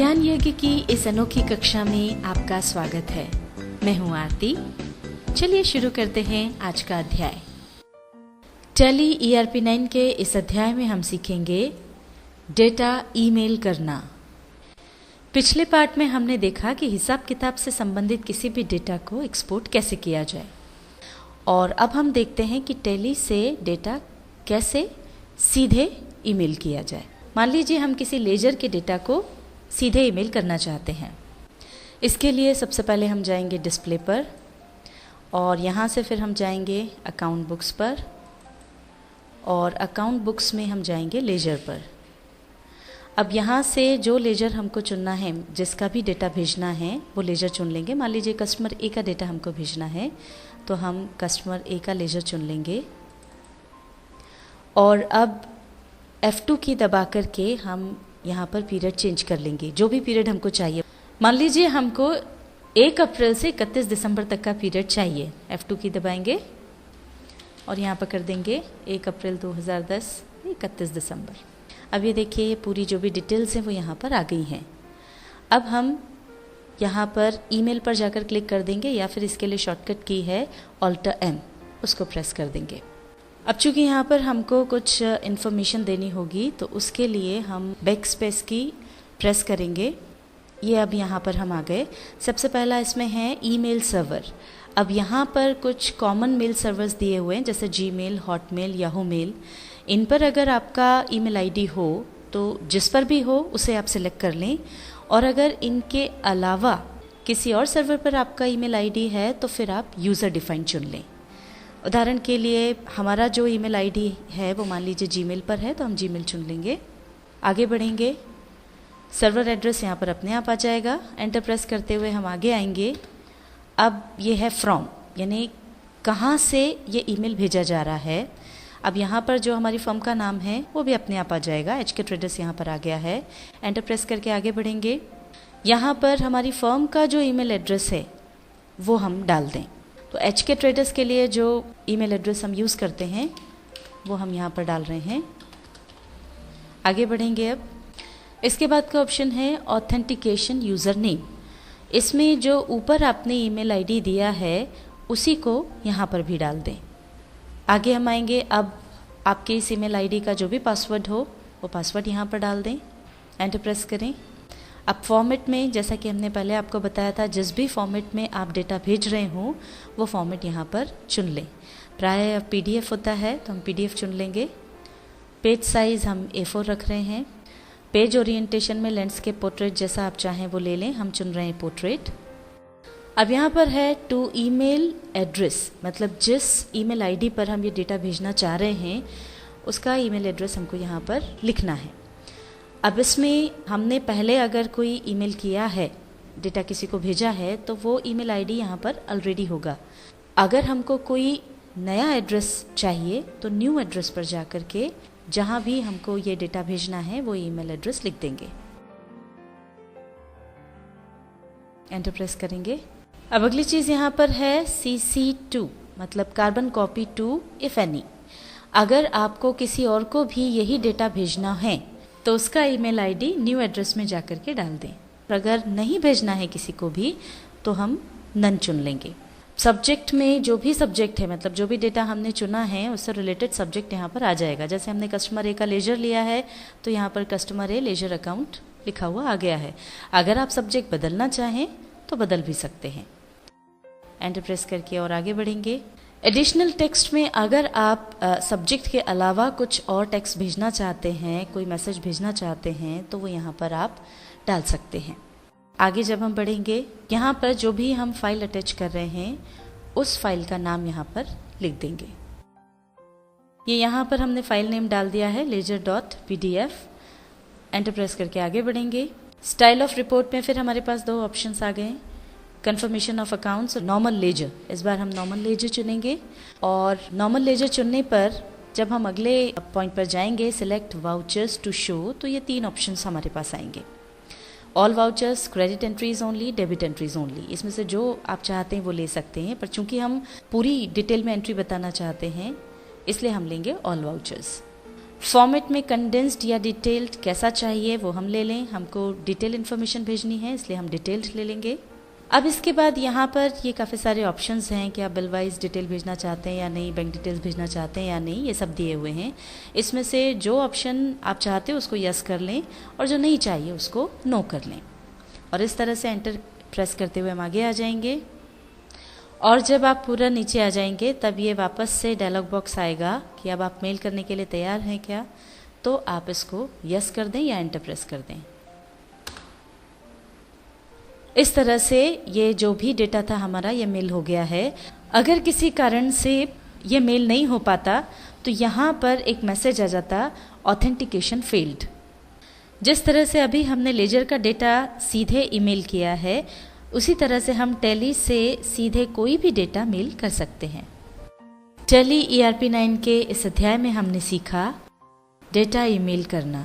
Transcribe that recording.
ज्ञान यज्ञ की इस अनोखी कक्षा में आपका स्वागत है। मैं हूं आरती। चलिए शुरू करते हैं आज का अध्याय। टैली ERP9 के इस अध्याय में हम सीखेंगे डेटा ईमेल करना। पिछले पार्ट में हमने देखा कि हिसाब किताब से संबंधित किसी भी डेटा को एक्सपोर्ट कैसे किया जाए, और अब हम देखते हैं कि टैली से डेटा कैसे सीधे ईमेल किया जाए। मान लीजिए हम किसी लेजर के डेटा को सीधे ईमेल करना चाहते हैं। इसके लिए सबसे पहले हम जाएंगे डिस्प्ले पर, और यहाँ से फिर हम जाएंगे अकाउंट बुक्स पर, और अकाउंट बुक्स में हम जाएंगे लेजर पर। अब यहाँ से जो लेजर हमको चुनना है, जिसका भी डेटा भेजना है वो लेजर चुन लेंगे। मान लीजिए कस्टमर ए का डेटा हमको भेजना है, तो हम कस्टमर ए का लेजर चुन लेंगे, और अब F2 की दबा करके हम यहाँ पर पीरियड चेंज कर लेंगे, जो भी पीरियड हमको चाहिए। मान लीजिए हमको 1 अप्रैल से 31 दिसंबर तक का पीरियड चाहिए। F2 की दबाएंगे और यहाँ पर कर देंगे 1 अप्रैल 2010 31 दिसंबर। अब ये देखिए पूरी जो भी डिटेल्स हैं वो यहाँ पर आ गई हैं। अब हम यहाँ पर ईमेल पर जाकर क्लिक कर देंगे, या फिर इसके लिए शॉर्टकट की है Alt+M, उसको प्रेस कर देंगे। अब चूँकि यहाँ पर हमको कुछ इन्फॉर्मेशन देनी होगी, तो उसके लिए हम बैक स्पेस की प्रेस करेंगे। ये अब यहाँ पर हम आ गए। सबसे पहला इसमें है ईमेल सर्वर। अब यहाँ पर कुछ कॉमन मेल सर्वर्स दिए हुए हैं, जैसे जीमेल, हॉटमेल, याहू मेल। इन पर अगर आपका ईमेल आईडी हो तो जिस पर भी हो उसे आप सिलेक्ट कर लें, और अगर इनके अलावा किसी और सर्वर पर आपका ईमेल आईडी है तो फिर आप यूज़र डिफाइंड चुन लें। उदाहरण के लिए हमारा जो ईमेल आईडी है वो मान लीजिए जीमेल पर है, तो हम जीमेल चुन लेंगे। आगे बढ़ेंगे, सर्वर एड्रेस यहाँ पर अपने आप आ जाएगा। एंटर प्रेस करते हुए हम आगे आएंगे। अब ये है फ्रॉम, यानी कहाँ से ये ईमेल भेजा जा रहा है। अब यहाँ पर जो हमारी फर्म का नाम है वो भी अपने आप आ जाएगा। HK ट्रेडर्स यहाँ पर आ गया है। एंटर प्रेस करके आगे बढ़ेंगे। यहाँ पर हमारी फर्म का जो ईमेल एड्रेस है वो हम डाल दें। तो HK ट्रेडर्स के लिए जो ईमेल एड्रेस हम यूज़ करते हैं वो हम यहाँ पर डाल रहे हैं। आगे बढ़ेंगे। अब इसके बाद का ऑप्शन है ऑथेंटिकेशन यूज़र नेम। इसमें जो ऊपर आपने ईमेल आईडी दिया है उसी को यहाँ पर भी डाल दें। आगे हम आएंगे। अब आपके इस ईमेल आईडी का जो भी पासवर्ड हो वो पासवर्ड यहाँ पर डाल दें। एंटर प्रेस करें। अब फॉर्मेट में, जैसा कि हमने पहले आपको बताया था, जिस भी फॉर्मेट में आप डेटा भेज रहे हो वो फॉर्मेट यहाँ पर चुन लें। प्राय PDF होता है तो हम PDF चुन लेंगे। पेज साइज़ हम A4 रख रहे हैं। पेज ओरिएंटेशन में लैंडस्केप, पोर्ट्रेट जैसा आप चाहें वो ले लें, हम चुन रहे हैं पोर्ट्रेट। अब यहाँ पर है टू ईमेल एड्रेस, मतलब जिस ईमेल आईडी पर हम ये डेटा भेजना चाह रहे हैं उसका ईमेल एड्रेस हमको यहाँ पर लिखना है। अब इसमें हमने पहले अगर कोई ईमेल किया है, डेटा किसी को भेजा है, तो वो ईमेल आईडी यहाँ पर ऑलरेडी होगा। अगर हमको कोई नया एड्रेस चाहिए तो न्यू एड्रेस पर जाकर के जहाँ भी हमको ये डेटा भेजना है वो ईमेल एड्रेस लिख देंगे। एंटर प्रेस करेंगे। अब अगली चीज़ यहाँ पर है CC2, मतलब carbon copy to if any. अगर आपको किसी और को भी यही डेटा भेजना है तो उसका ईमेल आईडी न्यू एड्रेस में जाकर के डाल दें। अगर नहीं भेजना है किसी को भी तो हम नन चुन लेंगे। सब्जेक्ट में जो भी सब्जेक्ट है, मतलब जो भी डेटा हमने चुना है उससे रिलेटेड सब्जेक्ट यहाँ पर आ जाएगा। जैसे हमने कस्टमर ए का लेजर लिया है तो यहाँ पर कस्टमर ए लेजर अकाउंट लिखा हुआ आ गया है। अगर आप सब्जेक्ट बदलना चाहें तो बदल भी सकते हैं। एंटर प्रेस करके और आगे बढ़ेंगे। एडिशनल टेक्स्ट में अगर आप सब्जेक्ट के अलावा कुछ और टेक्स्ट भेजना चाहते हैं, कोई मैसेज भेजना चाहते हैं, तो वो यहाँ पर आप डाल सकते हैं। आगे जब हम बढ़ेंगे, यहाँ पर जो भी हम फाइल अटैच कर रहे हैं उस फाइल का नाम यहाँ पर लिख देंगे। ये यहाँ पर हमने फाइल नेम डाल दिया है ledger.pdf। एंटर प्रेस करके आगे बढ़ेंगे। स्टाइल ऑफ रिपोर्ट में फिर हमारे पास 2 ऑप्शंस आ गए, कन्फर्मेशन ऑफ अकाउंट्स और नॉर्मल लेजर। इस बार हम नॉर्मल लेजर चुनेंगे, और नॉर्मल लेजर चुनने पर जब हम अगले पॉइंट पर जाएंगे सिलेक्ट वाउचर्स टू शो, तो ये 3 ऑप्शंस हमारे पास आएंगे। All vouchers, credit entries only, debit entries only. इसमें से जो आप चाहते हैं वो ले सकते हैं, पर चूंकि हम पूरी डिटेल में एंट्री बताना चाहते हैं इसलिए हम लेंगे ऑल वाउचर्स। फॉर्मेट में कंडेंस्ड या डिटेल्ड कैसा चाहिए वो हम ले लें। हमको डिटेल इन्फॉर्मेशन भेजनी है इसलिए हम डिटेल्ड ले लेंगे। अब इसके बाद यहाँ पर ये काफ़ी सारे ऑप्शंस हैं कि आप बिल वाइज डिटेल भेजना चाहते हैं या नहीं, बैंक डिटेल्स भेजना चाहते हैं या नहीं, ये सब दिए हुए हैं। इसमें से जो ऑप्शन आप चाहते हो उसको यस कर लें और जो नहीं चाहिए उसको नो कर लें। और इस तरह से एंटर प्रेस करते हुए हम आगे आ जाएंगे। और जब आप पूरा नीचे आ जाएंगे तब ये वापस से डायलॉग बॉक्स आएगा कि अब आप मेल करने के लिए तैयार हैं क्या, तो आप इसको यस कर दें या एंटर प्रेस कर दें। इस तरह से ये जो भी डेटा था हमारा ये मेल हो गया है। अगर किसी कारण से ये मेल नहीं हो पाता तो यहाँ पर एक मैसेज आ जाता ऑथेंटिकेशन फेल्ड। जिस तरह से अभी हमने लेजर का डेटा सीधे ईमेल किया है उसी तरह से हम टैली से सीधे कोई भी डेटा मेल कर सकते हैं। टैली ERP 9 के इस अध्याय में हमने सीखा डेटा ईमेल करना।